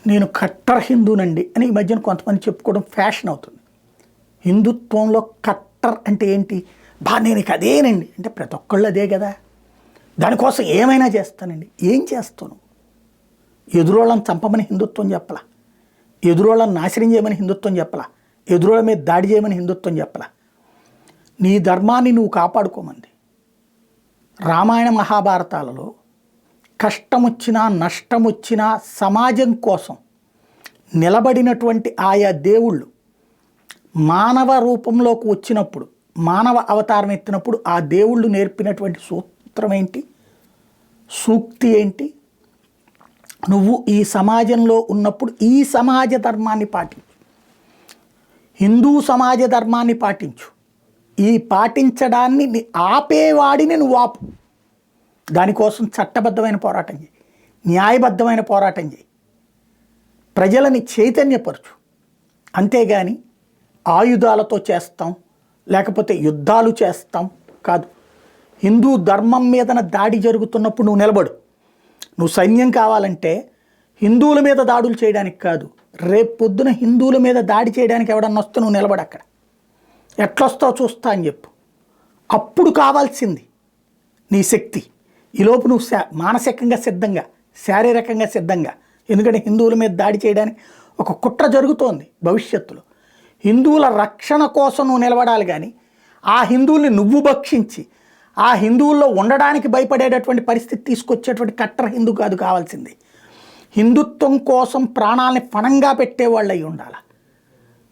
నేను కట్టర్ హిందూనండి అని ఈ మధ్యన కొంతమంది చెప్పుకోవడం ఫ్యాషన్ అవుతుంది. హిందుత్వంలో కట్టర్ అంటే ఏంటి? నేను ఇక అదేనండి అంటే ప్రతి ఒక్కళ్ళు అదే కదా. దానికోసం ఏమైనా చేస్తానండి. ఏం చేస్తాను? ఎదురోళ్ళని చంపమని హిందుత్వం చెప్పలా, ఎదురోళ్ళని నాశనం చేయమని హిందుత్వం చెప్పలా, ఎదురోళ్ళ మీద దాడి చేయమని హిందుత్వం చెప్పలా. నీ ధర్మాన్ని నువ్వు కాపాడుకోమంది. రామాయణ మహాభారతాలలో కష్టం వచ్చినా నష్టం వచ్చినా సమాజం కోసం నిలబడినటువంటి ఆయా దేవుళ్ళు మానవ రూపంలోకి వచ్చినప్పుడు, మానవ అవతారం ఎత్తినప్పుడు ఆ దేవుళ్ళు నేర్పినటువంటి సూత్రం ఏంటి, సూక్తి ఏంటి? నువ్వు ఈ సమాజంలో ఉన్నప్పుడు ఈ సమాజ ధర్మాన్ని పాటించు, హిందూ సమాజ ధర్మాన్ని పాటించు. ఈ పాటించడాన్ని ఆపేవాడిని నువ్వు ఆపు. దానికోసం చట్టబద్ధమైన పోరాటం చేయి, న్యాయబద్ధమైన పోరాటం చేయి, ప్రజలని చైతన్యపరచు. అంతేగాని ఆయుధాలతో చేస్తాం లేకపోతే యుద్ధాలు చేస్తాం కాదు. హిందూ ధర్మం మీదన దాడి జరుగుతున్నప్పుడు నువ్వు నిలబడు. నువ్వు సైన్యం కావాలంటే హిందువుల మీద దాడులు చేయడానికి కాదు, రేపు పొద్దున హిందువుల మీద దాడి చేయడానికి ఎవడన్నా వస్తే నువ్వు నిలబడు. అక్కడ ఎట్లొస్తావు చూస్తా అని చెప్పు. అప్పుడు కావాల్సింది నీ శక్తి. ఈలోపు నువ్వు మానసికంగా సిద్ధంగా, శారీరకంగా సిద్ధంగా. ఎందుకంటే హిందువుల మీద దాడి చేయడానికి ఒక కుట్ర జరుగుతోంది భవిష్యత్తులో. హిందువుల రక్షణ కోసం నువ్వు నిలబడాలి, కానీ ఆ హిందువుల్ని నువ్వు భక్షించి ఆ హిందువుల్లో ఉండడానికి భయపడేటటువంటి పరిస్థితి తీసుకొచ్చేటువంటి కట్టర్ హిందూ కాదు కావాల్సింది. హిందుత్వం కోసం ప్రాణాలని పణంగా పెట్టేవాళ్ళు అయి ఉండాలి.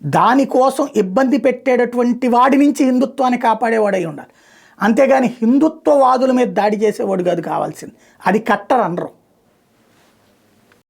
దానికోసం ఇబ్బంది పెట్టేటటువంటి వాడి నుంచి హిందుత్వాన్ని కాపాడేవాడై ఉండాలి. అంతేగాని హిందుత్వవాదుల మీద దాడి చేసేవాడు కాదు కావాల్సింది. అది కట్టర్ అనరు.